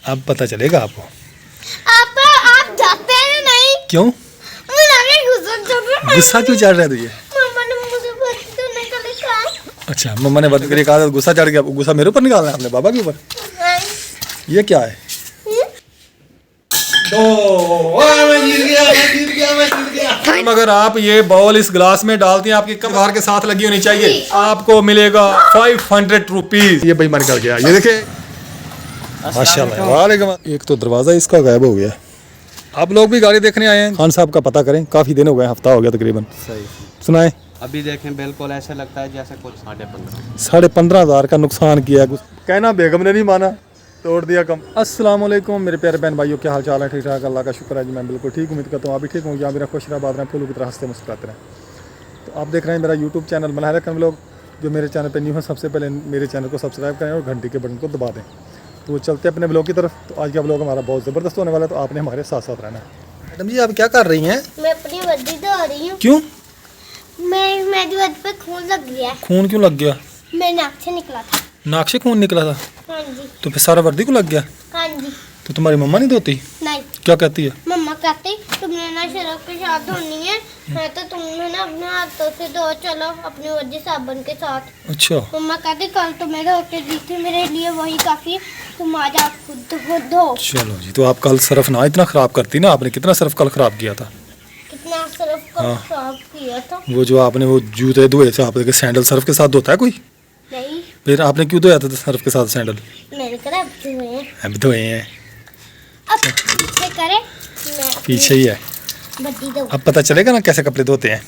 अब पता चलेगा आपको। आप जाते हैं नहीं? क्यों? गुस्सा क्यों चढ़ रहा है तुझे? मम्मा ने मुझे वर्दी धोने के लिए कहा। अच्छा, मम्मा ने वर्दी के लिए कहा था, गुस्सा चढ़ गया। गुस्सा मेरे ऊपर निकालना है आपने, बाबा के ऊपर? ये क्या है? अगर आप ये बॉल इस ग्लास में डालती हैं, आपकी कबार के साथ लगी होनी चाहिए, आपको मिलेगा 500 रुपीज। ये बेईमान कर गया, ये देखे। माशाल्लाह, वालेकुम। एक तो दरवाजा इसका गायब हो गया। आप लोग भी गाड़ी देखने आए हैं, खान साहब का पता करें, काफी दिन हो गए, हफ्ता हो गया तकरीबन। सही सुनाए। अभी देखें बिल्कुल ऐसे लगता है जैसे कुछ 15,500 का नुकसान किया। कहना बेगम ने नहीं माना, तोड़ दिया कम। अस्सलाम वालेकुम मेरे प्यारे बहन भाइयों, क्या हाल चाल है? ठीक ठाक, अल्लाह का शुक्र है जी, मैं बिल्कुल ठीक। उम्मीद करता हूँ आप भी ठीक हूँ। या मेरा खुश रहा, बात रहे, फूलों की तरह हंसते मुस्कुराते रहें। तो आप देख रहे हैं मेरा यूट्यूब चैनल मल्हार अकरम व्लॉग। जो मेरे चैनल पर न्यू है, सबसे पहले मेरे चैनल को सब्सक्राइब करें और घंटी के बटन को दबा दें। तो वो चलते अपने व्लॉग की तरफ। तो आज का व्लॉग हमारा बहुत ज़बरदस्त होने वाला है, तो आपने हमारे साथ साथ रहना है। मैडम जी, आप क्या कर रही हैं? मैं अपनी वर्दी धो रही हूँ। क्यों? मेरी वर्दी पे खून लग गया है। खून क्यों लग गया? मेरे नाक से निकला था। नाक से खून निकला था? हाँ जी। तो फिर सारा वर्दी को लग गया? हाँ जी। तो तुम्हारी मम्मा नहीं धोती? नहीं, क्या कहती है? मम्मा कहती तुमने ना शराब के साथ धोनी है तो तुमने ना अपने हाथों से धो, चलो अपनी वर्दी साबुन के साथ। अच्छा। मम्मा कहती कल तो मैं धो के दी थी, मेरे लिए वही काफी है, तुम आज आप खुद धो। चलो जी, तो आप कल सर्फ ना इतना खराब करती ना। आपने कितना सर्फ कल खराब किया था? कितना सर्फ खराब किया था? वो जो आपने वो जूते धोए थे, आपने सैंडल सर्फ के साथ धोता है कोई? नहीं। फिर आपने क्यों धोया था सर्फ के साथ सैंडल? मेरे घर अब धोए हैं। अभी धोए हैं। अब पीछे करे, मैं पीछे ही है। वर्दी धो। अब पता चलेगा ना कैसे कपड़े धोते हैं।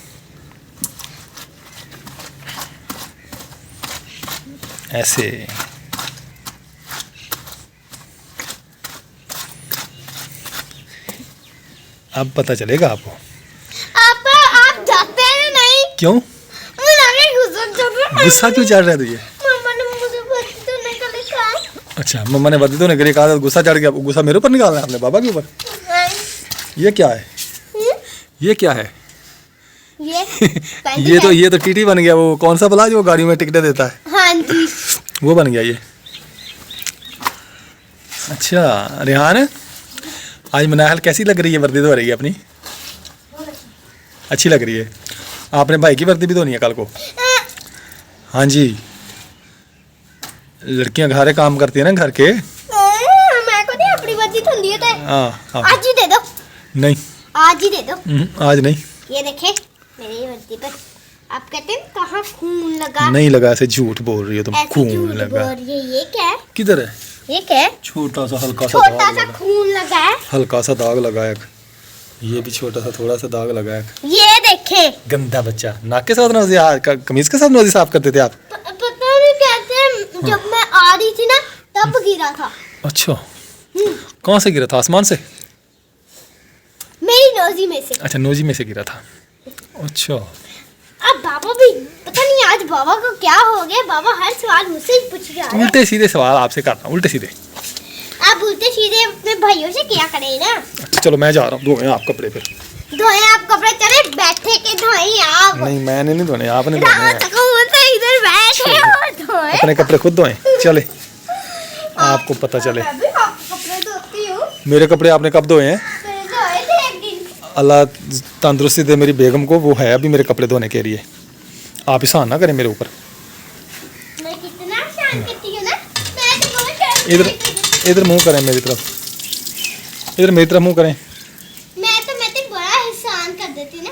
ऐसे। अब पता चलेगा आपको। आप जाते हैं नहीं? क्यों? गुस्सा क्यों चढ़ रहा है तुझे? मम्मा ने मुझे वर्दी धोने के लिए कहा। अच्छा, मम्मा ने वर्दी धोने के लिए कहा था, गुस्सा चढ़ गया। गुस्सा मेरे ऊपर निकालना है आपने, बाबा के ऊपर? ये क्या है? ये क्या है? ये तो टीटी बन गया। वो कौन सा बला जो गाड़ियों में टिकटें देता है? हाँ जी। वो बन गया ये। अच्छा रेहान, आज मनाहल कैसी लग रही है? वर्दी धो रही है अपनी? अच्छी लग रही है। आपने भाई की वर्दी भी धोनी है कल को? हाँ जी, लड़कियां घरे काम करती है ना घर के। मैं को नहीं अपनी वर्दी धुंदी है तो हाँ। आज ही दे दो। नहीं, आज ही दे दो। आज नहीं। ये देखे मेरी वर्दी पर, आप कहते हैं कहाँ खून लगा? नहीं लगा, ऐसे झूठ बोल रही हो तुम। खून लगा? ये क्या है? किधर है? ये क्या है? छोटा सा हल्का सा खून लगा है। हल्का सा दाग लगा है। ये भी छोटा सा थोड़ा सा दाग लगा है। ये देखे। गंदा बच्चा। नाक के साथ नोजी, कमीज के साथ नोजी साफ करते थे आप? पता नहीं कहते, जब मैं आ रही थी ना तब गिरा था। अच्छा, कहाँ से गिरा था? आसमान से? मेरी नोजी में से। अच्छा, नोजी में से गिरा था। अच्छा। अब बाबा भी पता नहीं आज बाबा को क्या हो गया, बाबा हर सवाल मुझसे ही पूछ रहा है। उल्टे सीधे सवाल आपसे करना, उल्टे सीधे। आप उल्टे सीधे अपने भाइयों से क्या करें ना। अच्छा चलो, मैं जा रहा हूँ, धोए आप कपड़े। फिर धोए आप कपड़े? चले बैठे के धोए आप। नहीं, मैंने नहीं धोने, आपने धोने हैं। इधर बैठे और धोए। अपने कपड़े खुद धोए। चले, आपको पता चले। मैं भी कपड़े धोती हूँ। मेरे कपड़े आपने कब धोए हैं? धोए थे एक दिन। अल्लाह तंदुरुस्ती दे मेरी बेगम को, वो है अभी मेरे कपड़े धोने के लिए। आप एहसान ना करें मेरे ऊपर। मैं कितना एहसान करती हूँ ना। मैं तो बहुत एहसान इधर करती हूँ। इधर मुंह करें मेरी तरफ, इधर मेरी तरफ मुंह करें। मैं तो बड़ा एहसान कर देती ना।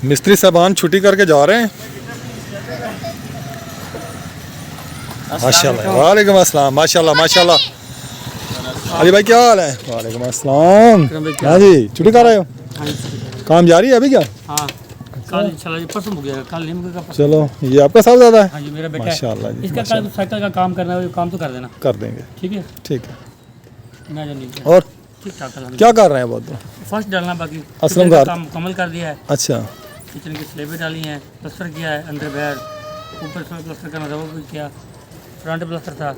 मिस्त्री साहबान छुट्टी करके जा रहे हैं। माशाल्लाह, वालेकुम अस्सलाम। माशाल्लाह माशाल्लाह। अली भाई क्या हाल है? वालेकुम अस्सलाम। हाँ जी, छुट्टी कर रहे हो? काम जारी है अभी क्या? हाँ, कल इंशाल्लाह परसों हो गया, कल नहीं होगा। चलो, ये आपका साहब ज़्यादा है? हाँ जी, मेरा बेटा माशाल्लाह जी, इसका कल साइकिल का काम करना है, काम तो कर देना। कर देंगे। ठीक है, ठीक है। मैं जानी और ठीक ठाक है। क्या कर रहे हैं? बहुत फर्स्ट डालना, बाकी असलम का घर काम मुकम्मल कर दिया है। अच्छा। किचन की स्लेबें डाली हैं, प्लास्टर किया है, अंदर बाहर ऊपर से प्लास्टर करना था, वो भी किया। फ्रंट प्लास्टर था,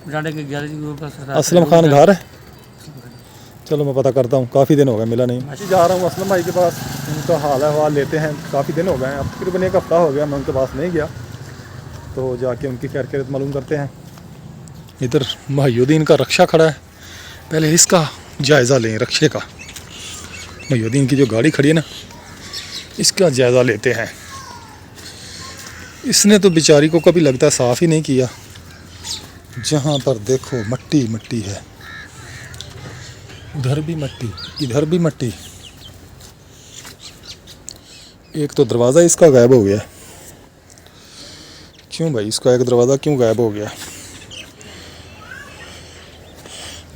बरांडे की गैलरी की प्लास्टर था। असलम खान घर है? चलो मैं पता करता हूँ, काफ़ी दिन हो गए मिला नहीं। जा रहा हूँ असलम भाई के पास, उनका हाल अहवाल लेते हैं। काफ़ी दिन हो गए हैं, अब तकरीबन एक हफ़्ता हो गया मैं उनके पास नहीं गया, तो जाके उनकी खैर खैरियत मालूम करते हैं। इधर महिउद्दीन का रक्षा खड़ा है, पहले इसका जायज़ा लें रक्षे का। महिउद्दीन की जो गाड़ी खड़ी है ना, इसका जायज़ा लेते हैं। इसने तो बेचारी को कभी लगता है साफ़ ही नहीं किया। जहाँ पर देखो मट्टी मट्टी है, उधर भी मट्टी, इधर भी मट्टी। एक तो दरवाज़ा इसका गायब हो गया। क्यों भाई, इसका एक दरवाज़ा क्यों गायब हो गया?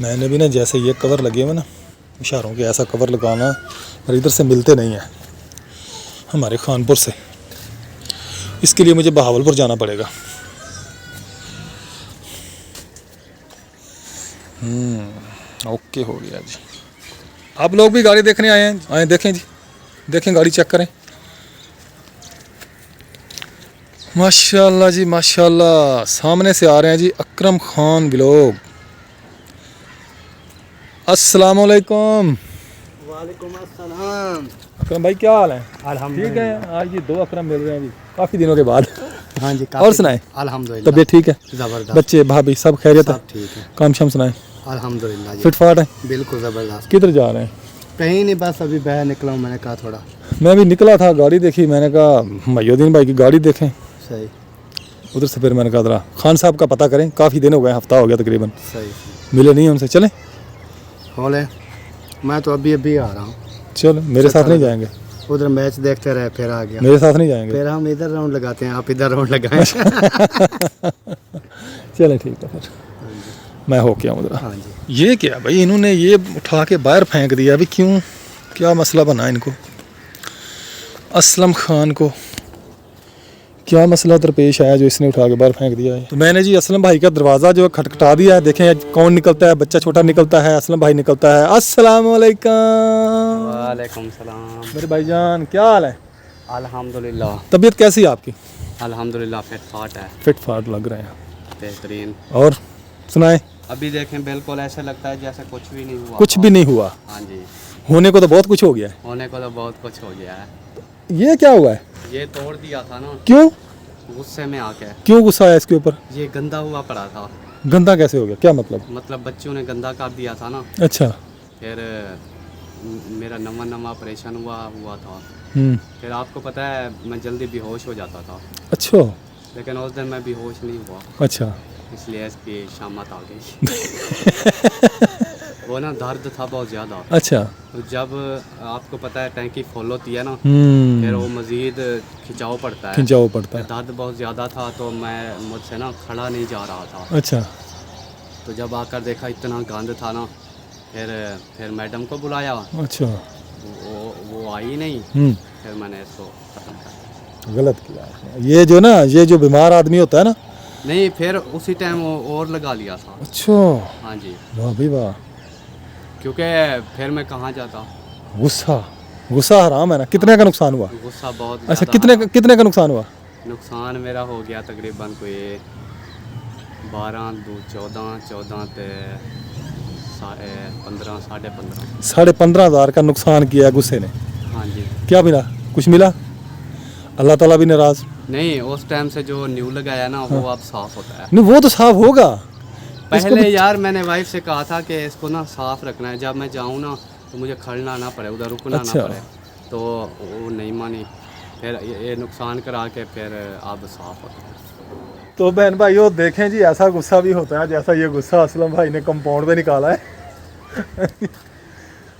मैंने भी ना जैसे ये कवर लगे हुए ना इशारों के, ऐसा कवर लगाना, पर इधर से मिलते नहीं हैं हमारे खानपुर से। इसके लिए मुझे बहावलपुर जाना पड़ेगा। ओके हो गया जी। आप लोग भी गाड़ी देखने आए हैं, आए देखें जी, देखें गाड़ी चेक करें। माशाल्लाह जी माशाल्लाह। सामने से आ रहे हैं जी अकरम खान व्लॉग। अस्सलाम वालेकुम। वालेकुम अस्सलाम। अकरम भाई क्या हाल है? अल्हम्दुलिल्लाह। ठीक है। आज ये दो अकरम मिल रहे हैं जी काफ़ी दिनों के बाद। हाँ जी। और सुनाए, अल्हम्दुलिल्लाह। तबीयत ठीक है? ज़बरदस्त। बच्चे भाभी सब खैरियत है? सब ठीक है। काम शाम सुनाए, अल्हम्दुलिल्लाह जी। फिट फाट है? बिल्कुल ज़बरदस्त। किधर जा रहे हैं? कहीं नहीं, बस अभी बाहर निकला हूँ, मैंने कहा थोड़ा मैं भी निकला था, गाड़ी देखी, मैंने कहा महिउद्दीन भाई की गाड़ी देखें। सही उधर से फिर मैंने कहा जरा खान साहब का पता करें, काफ़ी दिन हो गए, हफ्ता हो गया तकरीबन, सही मिले नहीं उनसे। चलें? होले, मैं तो अभी आ रहा हूँ। चलो मेरे साथ नहीं जाएंगे? उधर मैच देखते रहे, फिर आ गया। मेरे साथ नहीं जाएंगे? फिर हम इधर राउंड लगाते हैं, आप इधर राउंड लगाएं। चलें ठीक है, फिर मैं हो के आऊँ जरा। हाँ जी। ये क्या भाई, इन्होंने ये उठा के बाहर फेंक दिया अभी, क्यों, क्या मसला बना इनको? असलम खान को क्या मसला दरपेश आया जो इसने उठा के बाहर फेंक दिया है? तो मैंने जी असलम भाई का दरवाज़ा जो खटखटा दिया है, देखें कौन निकलता है, बच्चा छोटा निकलता है, असलम भाई निकलता है। अस्सलाम वालेकुम। वालेकुम सलाम। मेरे भाईजान क्या हाल है? अल्हम्दुलिल्लाह। तबीयत कैसी है आपकी? अल्हम्दुलिल्लाह फिट फाट है, फिट फाट लग रहे हैं। बेहतरीन। और सुनाए। अभी देखें बिल्कुल ऐसा लगता है जैसे कुछ भी नहीं हुआ। कुछ भी नहीं हुआ? हाँ जी। होने को तो बहुत कुछ हो गया है। होने को तो बहुत कुछ हो गया है। ये क्या हुआ है? ये तोड़ दिया था ना क्यों? गुस्से में आके। क्यों गुस्सा आया इसके ऊपर? ये गंदा हुआ पड़ा था। गंदा कैसे हो गया, क्या मतलब बच्चों ने गंदा कर दिया था ना। अच्छा। फिर मेरा नवा ऑपरेशन हुआ था। फिर आपको पता है मैं जल्दी बेहोश हो जाता था। अच्छा। लेकिन उस दिन मैं बेहोश नहीं हुआ। अच्छा। इसलिए इसकी शामत आ गई। वो ना दर्द था बहुत ज़्यादा। अच्छा। तो जब आपको पता है टैंकी फुल होती है ना, हम्म। फिर वो मज़ीद खिंचाव पड़ता है। खिंचाव पड़ता है। दर्द बहुत ज़्यादा था तो मुझसे ना खड़ा नहीं जा रहा था। अच्छा। तो जब आकर देखा इतना गंद था ना, फिर मैडम को बुलाया। अच्छा। वो आई नहीं। फिर मैंने इसको ख़त्म कर दिया। गलत किया आपने। ये जो ना, ये जो बीमार आदमी होता है ना, नहीं फिर उसी टाइम वो और लगा लिया था। अच्छा। हाँ जी। वाह भाई वाह। क्योंकि फिर मैं कहाँ जाता। गुस्सा हराम है ना। कितने का नुकसान हुआ? गुस्सा बहुत अच्छा, ज़्यादा। कितने का नुकसान हुआ? नुकसान मेरा हो गया तकरीबन कोई 12 14 ते 15 साढ़े 15। 15,500 का नुकसान किया गुस्से ने। हाँ जी। क्या मिला? कुछ मिला? अल्लाह ताला भी नाराज नहीं, उस टाइम से जो न्यू लगाया ना वो अब साफ होता है। नहीं, वो तो साफ होगा। पहले यार मैंने वाइफ से कहा था कि इसको ना साफ रखना है, जब मैं जाऊँ ना तो मुझे खड़ना ना पड़े, उधर रुकना अच्छा। ना पड़े। तो वो नहीं मानी। फिर ये नुकसान करा के फिर अब साफ होता है। तो बहन भाइयों देखें जी, ऐसा गुस्सा भी होता है जैसा ये गुस्सा असलम भाई ने कंपाउंड पे निकाला है।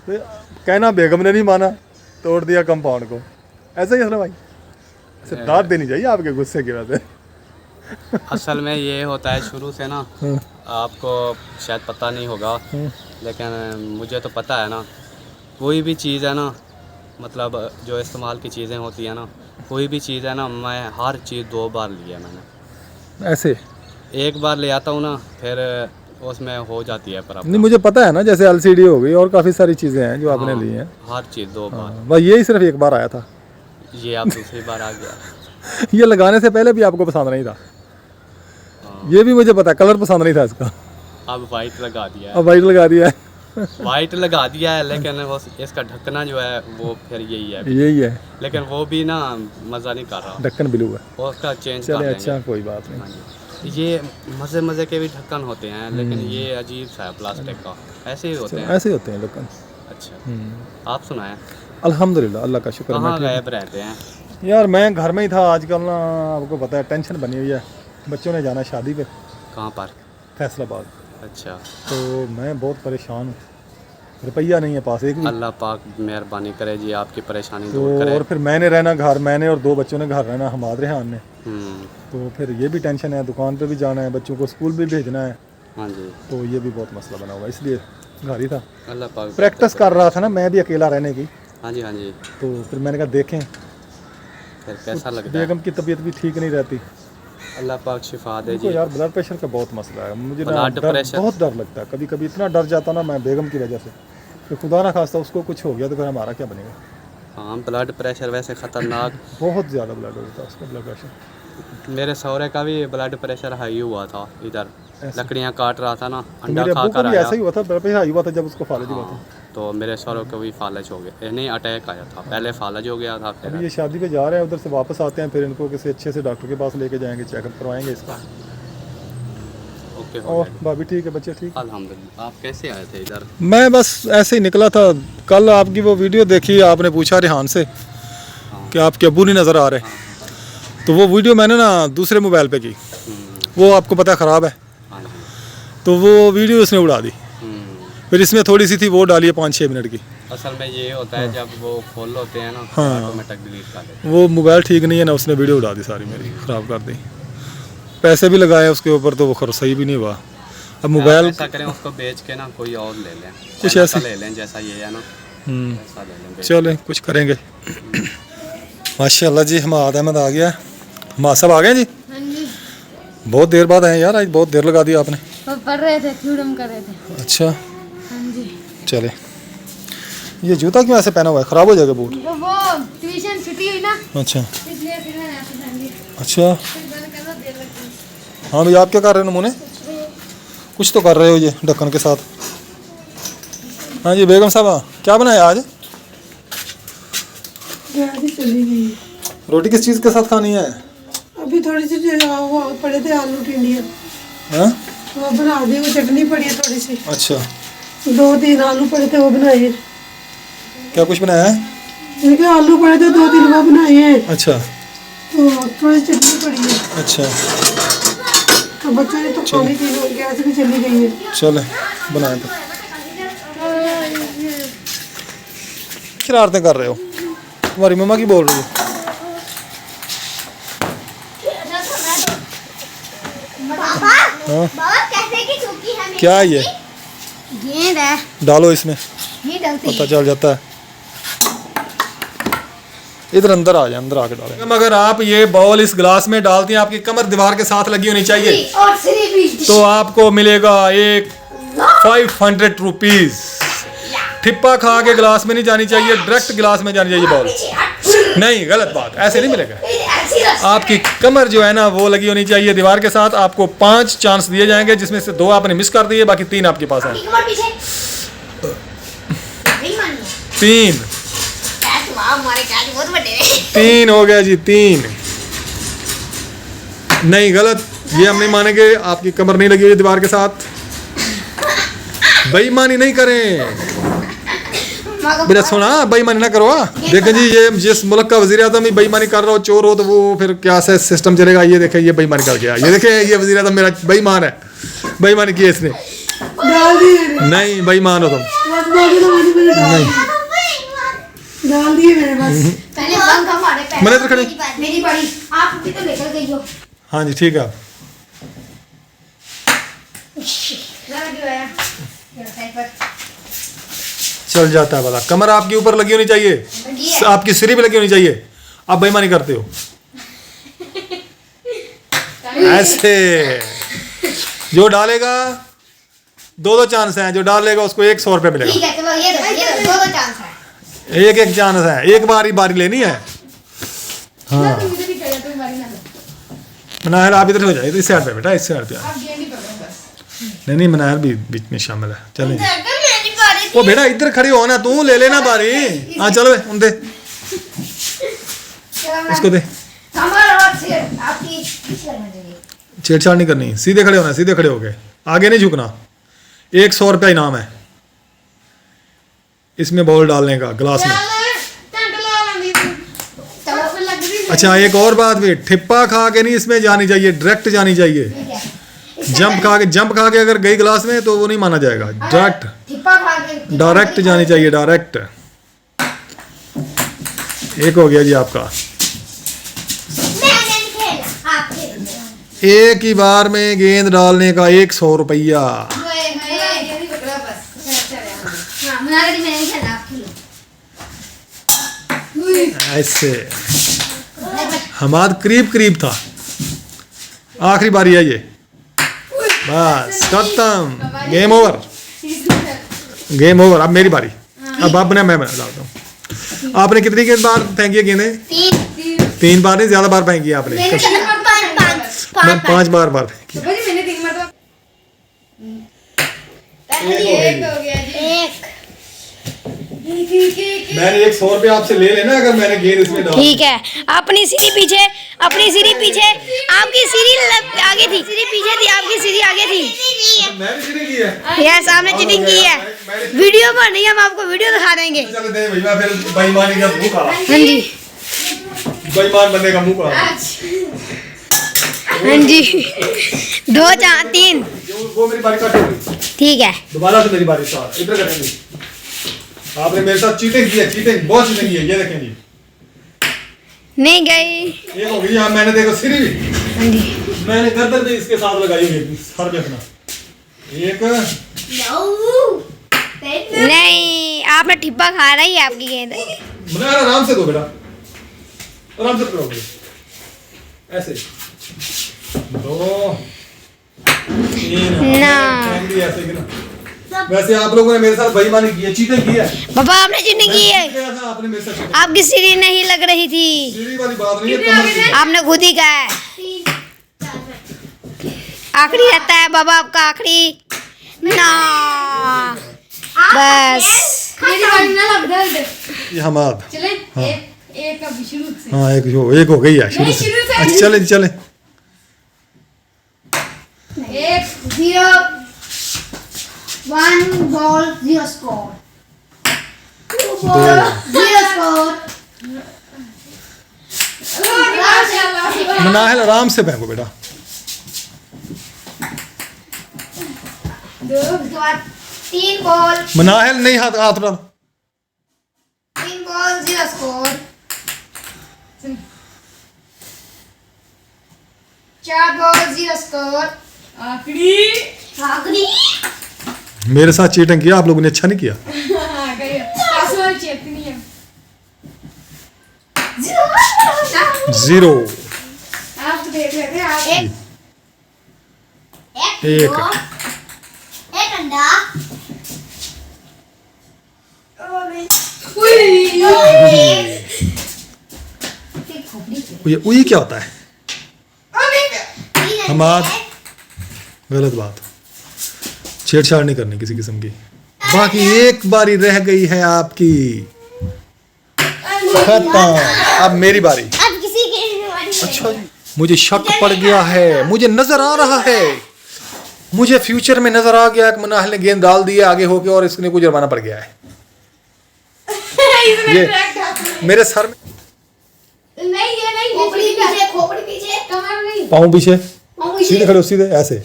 तो कहना बेगम ने नहीं माना, तोड़ दिया कंपाउंड को। ऐसा ही असलम भाई से दाद देनी चाहिए आपके गुस्से की वजह से। असल में ये होता है शुरू से ना, आपको शायद पता नहीं होगा लेकिन मुझे तो पता है ना, कोई भी चीज़ है ना, मतलब जो इस्तेमाल की चीज़ें होती है ना, कोई भी चीज़ है ना, मैं हर चीज़ 2 बार ली है मैंने। ऐसे एक बार ले आता हूँ ना, फिर उसमें हो जाती है पर नहीं, मुझे पता है ना, जैसे एलसीडी हो गई और काफ़ी सारी चीज़ें हैं जो आपने ली हैं। हर चीज़ 2 बार। बस यही सिर्फ एक बार आया था। ये आप दूसरी बार आ गया। ये लगाने से पहले भी आपको पसंद नहीं था। ये भी मुझे पता है, कलर पसंद नहीं था इसका। अब वाइट लगा दिया है। अब वाइट लगा दिया है। वाइट लगा दिया है, लेकिन वो इसका ढक्कना जो है वो फिर यही है। यही है, लेकिन वो भी ना मज़ा नहीं कर रहा। ढक्कन ब्लू है। वो उसका चेंज कर चले देंगे। अच्छा, कोई बात हाँ नहीं। जी। ये मज़े मज़े के भी ढक्कन होते हैं, लेकिन ये अजीब सा है प्लास्टिक का, ऐसे ही होते हैं। ऐसे ही होते हैं ढक्कन। अच्छा, आप सुनाएं, अल्हम्दुलिल्लाह, अल्लाह का शुक्र है। कहाँ मैं ठीक गायब रहते हैं? हूँ। यार मैं घर में ही था आजकल ना, आपको पता है टेंशन बनी हुई है, बच्चों ने जाना है शादी पे कहाँ पर? फैसलाबाद, अच्छा, तो मैं बहुत परेशान हूँ, रुपया नहीं है पास एक भी। अल्लाह पाक मेहरबानी करे जी, आपकी परेशानी तो दूर करे। और फिर मैंने रहना घर, मैंने और 2 बच्चों ने घर रहना, हमाद रेहान ने, हम्म, तो फिर ये भी टेंशन है, दुकान पे भी जाना है, बच्चों को स्कूल भी भेजना है, हाँ जी, तो ये भी बहुत मसला बना हुआ है, इसलिए घर ही था। अल्लाह पाक प्रैक्टिस कर रहा था ना मैं भी अकेला रहने की, हाँ जी, हाँ जी। तो फिर मैंने कहा देखें, फिर कैसा लगता है? बेगम की तबीयत भी ठीक नहीं रहती, अल्लाह पाक शिफा दे उनको जी। यार ब्लड प्रेशर का बहुत मसला है, मुझे ना ब्लड प्रेशर? बहुत डर लगता है, कभी कभी इतना डर जाता ना मैं बेगम की वजह से, कि खुदा ना खास्ता उसको कुछ हो गया तो फिर हमारा क्या बनेगा। हाँ, ब्लड प्रेशर वैसे ख़तरनाक। बहुत ज़्यादा ब्लड होता है उसका, ब्लड प्रेशर। मेरे सहुरे का भी ब्लड प्रेशर हाई हुआ था, इधर ऐसे? लकड़ियाँ काट रहा था ना, तो अंडा मेरे खा अब्बू को कर भी आया। ऐसा ही हुआ था, ब्लड प्रेशर हाई हुआ था जब उसको फालज हुआ था। हाँ, तो मेरे सहुरे को भी फालज हो गया, नहीं अटैक आया था, पहले फालज हो गया था, अभी फिर ये शादी पे जा रहे हैं, उधर से वापस आते हैं, फिर इनको किसी अच्छे से डॉक्टर के पास लेके जाएंगे, चेकअप करवाएंगे इसका। ओके हो और गया। भाभी ठीक है, बच्चे ठीक? अल्हम्दुलिल्लाह। आप कैसे आए थे इधर? मैं बस ऐसे ही निकला था, कल आपकी वो वीडियो देखी, आपने पूछा रेहान से कि आपके अब्बू नहीं नज़र आ रहे, तो वो वीडियो मैंने ना दूसरे मोबाइल पे की, वो आपको पता है ख़राब है, हाँ जी। तो वो वीडियो उसने उड़ा दी, हम्म, फिर इसमें थोड़ी सी थी वो डाली है 5-6 मिनट की, असल में ये होता है जब वो फुल होते हैं ना, हाँ। ऑटोमेटिक डिलीट कर देते वो मोबाइल ठीक नहीं है ना, उसने वीडियो उड़ा दी सारी मेरी, ख़राब कर दी, पैसे भी लगाए उसके ऊपर, तो वो खर सही भी नहीं हुआ। अब हैं। मोबाइल आप ऐसा करें, उसको बेच के ना कोई और ले लें, कुछ ऐसा ऐसे- ले लें जैसा ये है ना, ऐसा ले लें बेच। चलें कुछ करेंगे। माशाल्लाह जी, हमाद अहमद आ गया, हमाद साहब आ गए जी, हाँ जी, बहुत देर बाद आए यार, आज बहुत देर लगा दी आपने। वो पढ़ रहे थे, थ्योरम कर रहे थे। अच्छा हाँ जी, चले, ये जूता क्यों ऐसे पहना हुआ है, ख़राब हो जाएगा बूट। वो ट्यूशन छुट्टी हुई ना, अच्छा इसलिए फिर मैंने ऐसे पहन लिया, अच्छा, फिर मैंने कहा देर लग गई। हाँ भाई आप क्या कर रहे हो नमूने, कुछ तो कर रहे हो ये ढक्कन के साथ। हाँ जी बेगम साहबा, क्या बनाया आज? चली गई। रोटी किस चीज़ के साथ खानी है? अभी थोड़ी सी वो पड़े थे आलू टिंडिया, हाँ वो बना दी, वो चटनी पड़ी है थोड़ी सी, अच्छा, 2-3 आलू पड़े थे वो बनाए। क्या कुछ बनाया है? मैंने कहा आलू पड़े थे 2-3 वो बनाए हैं, अच्छा तो थोड़ी सी चटनी पड़ी है, अच्छा, तो बच्चों ने तो खाने की गैस भी चली गई है। चले बनाए तो। शरारतें कर रहे हो, तुम्हारी मम्मा की बोल रही है। बाबा, हाँ बाबा कैसे की सूखी है मेरी? क्या है ये? गेंद है, डालो इसमें, ये डलती पता चल जाता है। इधर अंदर आ जाए, अंदर आके डालें। अगर आप ये बॉल इस गिलास में डालती हैं, आपकी कमर दीवार के साथ लगी होनी चाहिए, और श्री भी तो आपको मिलेगा एक 500 रुपीज। ठिप्पा खा के गिलास में नहीं जानी चाहिए, डायरेक्ट गिलास में जानी चाहिए बॉल। नहीं, गलत बात, ऐसे नहीं मिलेगा। आपकी कमर जो है ना वो लगी होनी चाहिए दीवार के साथ। आपको 5 चांस दिए जाएंगे, जिसमें से 2 आपने मिस कर दिए, बाकी 3 आपके पास हैं। 3 3 हो गया जी, 3 नहीं, गलत, ये हम नहीं मानेंगे। आपकी कमर नहीं लगी हुई दीवार के साथ, बेईमानी नहीं करें बेटा, सुना, बेईमानी ना करो। देखें जी, ये जिस मुल्क का वज़ीर आज़म ही बेईमानी कर रहा हो, चोर हो, तो वो फिर क्या से सिस्टम चलेगा। ये देखें, ये बेईमानी कर गया, ये देखें, ये वज़ीर आज़म मेरा बेईमान है, बेईमानी की है इसने। डाल दिए, नहीं, बेईमान हो तुम। बस बाकी तो मुझे मैंने डाल दिए मेरे पास। पहले बंद हमारे पैर मैंने तो खड़े- मेरी बड़ी, आप भी तो लेकर गई हो। हाँ जी ठीक है। जरा क्यों आया? जरा साइड पर। चल जाता है भला। कमर आपके ऊपर लगी होनी चाहिए, आपकी सिरी पे लगी होनी चाहिए। आप बेईमानी करते हो ऐसे। जो डालेगा, 2 चांस हैं, जो डालेगा उसको 100 रुपये मिलेगा। ठीक है, चलो ये दो चांस है। एक चांस है, एक बारी लेनी है। हाँ मुझे भी चाहिए, तुम बारी ना लो। मनाहर आप इधर हो जाए, इस साइड पे बेटा, इस साइड पे। आप गेंद ही पकड़ो बस। नहीं, मनाहर भी बीच में शामिल है। चलें, मेरी बारी वो बेटा इधर खड़ी हो ना, तू ले लेना बारी। हाँ चलो बे, उन दे, चलो इसको दे। कमर और सिर आपकी पीछे लगना चाहिए। छेड़छाड़ नहीं करनी, सीधे खड़े होना, सीधे खड़े हो गए, आगे नहीं झुकना। 100 रुपया इनाम है इसमें बॉल डालने का गिलास में। अच्छा एक और बात भी, ठिप्पा खा के नहीं इसमें जानी चाहिए, डायरेक्ट जानी चाहिए। जंप खा के अगर गई गिलास में तो वो नहीं माना जाएगा। डायरेक्ट जानी चाहिए, डायरेक्ट। एक हो गया जी आपका। एक ही बार में गेंद डालने का 100 रुपया। ऐसे हमारा करीब था। आखिरी बारी है ये, बस खत्म, गेम ओवर, गेम ओवर। अब मेरी बारी। अब आप बना, मैं डालता हूँ। आपने कितनी गेंद बार फेंकी है गेंदें? 3 बार नहीं, ज्यादा बार फेंकी है आपने। 5 बार फेंकी। मैंने 100 रुपया आपसे ले लेना अगर मैंने गेंद इसमें डाल। ठीक है, अपनी सीढ़ी पीछे, आपकी सीढ़ी आगे थी, सीढ़ी पीछे थी, आपकी सीढ़ी आगे थी। मैंने चीटिंग की है। यस, आपने चीटिंग की है। वीडियो पर नहीं, हम आपको वीडियो दिखा देंगे। चलो दे भैया, फिर बेईमानी का मुंह काला। हाँ जी, बेईमान बनने का मुंह काला। हाँ जी। 2 4 3। वो मेरी बारी कट हो गई। ठीक है, दोबारा से मेरी बारी स्टार्ट। इधर करेंगे। आपने मेरे साथ चीटिंग की है, चीटिंग, बहुत चीटिंग की है। ये देखें जी, नहीं गई। एक हो गई। यहाँ मैंने देखो सिरी भी, हाँ जी, मैंने गर्दन भी इसके साथ लगाई हुई है, सर पे अपना। एक नहीं, आपने ठिप्पा खा रही है आपकी गेंद। मुन्ना आराम से दो बेटा, आराम से करोगे ऐसे। 2 3 ना। ऐसे कि ना। वैसे आप लोगों ने मेरे साथ बेईमानी की है, चीटिंग की है। पापा आपने चीटिंग की है। आपने मेरे साथ आपकी सीढ़ी नहीं लग रही थी, सीढ़ी वाली बात नहीं है, कमर की। आपने खुद ही कहा है। आखिरी रहता है बाबा आपका, आखिरी ना। बस ये हमाद। हाँ एक अभी शुरू से। हाँ, एक हो गई है शुरू से। अच्छा चले चले। 0 1 ball 0 score 2 ball 0 score। Manahil आराम से फेंको बेटा। 3 ball मनाहिल नहीं, हाथ हाथ डाल। 3 ball 0 score 4 ball 0 score। आखिरी मेरे साथ चीटिंग किया आप लोगों ने, अच्छा नहीं किया। जीरो। एक अंडा। ये उई क्या होता है? हमाद, गलत बात, छेड़छाड़ नहीं करनी किसी किस्म की। बाकी एक बारी रह गई है आपकी, खत्म। अब मेरी बारी। अब किसी की अच्छा जी, मुझे शक पड़ गया है, मुझे नजर आ रहा है, मुझे फ्यूचर में नजर आ गया कि मनाहिल ने गेंद डाल दी है आगे होके और इसने को जुर्माना पड़ गया है। ये मेरे सर में नहीं, ये नहीं, खोपड़ी पीछे कमर नहीं, पाँव पीछे, सीधे खड़े हो, सीधे ऐसे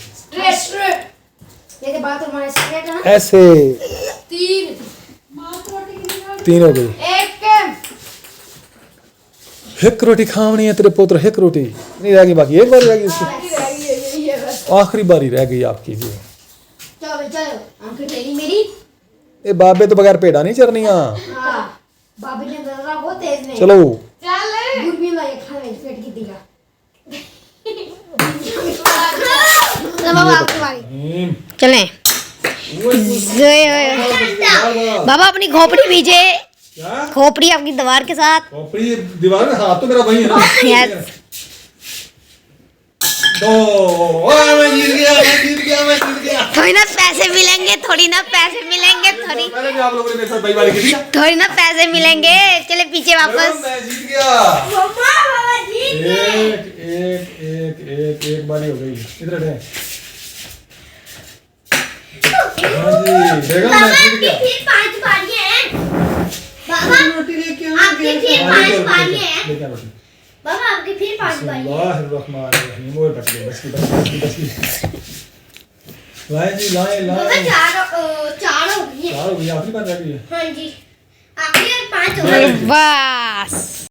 ये बात हमारे स्ट्रेट है ना। ऐसे। 3 हो गई। एक रोटी खावनी है तेरे पुत्र, एक रोटी नहीं रह गई, बाकी एक बार रह गई इसकी। आखिरी बारी रह गई आपकी। चलो आंखें टेढ़ी मेरी। ए बाबे तो बगैर पेड़ा नहीं चरनिया। बाबी ने दर्रा बहुत तेज में। चलो दूरबीन वाले खाने में पेट की दिखा। बाबा आपकी बारी। चलें। बाबा अपनी खोपड़ी पीछे, खोपड़ी आपकी दीवार के साथ। खोपड़ी दीवार में, हाथ तो मेरा वही है ना। यस। मैं जीत गया, मैं जीत गया। मैं जीत गया। थोड़ी ना पैसे मिलेंगे, थोड़ी ना पैसे मिलेंगे, थोड़ी पहले भी आप लोगों ने मेरे साथ बेईमानी की थी। थोड़ी ना पैसे मिलेंगे। चले पीछे वापस। मैं जीत गया। मम्मा बाबा जीत गए। एक बारी हो गई। इधर है। हाँ जी, बेगम मैं बाबा जीत आपकी गया। फिर 5 बारियां हैं। बाबा रोटी लेके आओ आपकी फिर 5 बारियां हैं। लेके आ रोटी। बाबा आपकी फिर 5 बारियां हैं। बिस्मिल्लाहिर्रहमानिर्रहीम। ओए बच गए, बच गई। लाए जी, लाए बाबा लाए। 4 हो गई है। चार हो गई, आखिरी बार रह गई है। हाँ जी, आखिरी और 5 हो गई। बस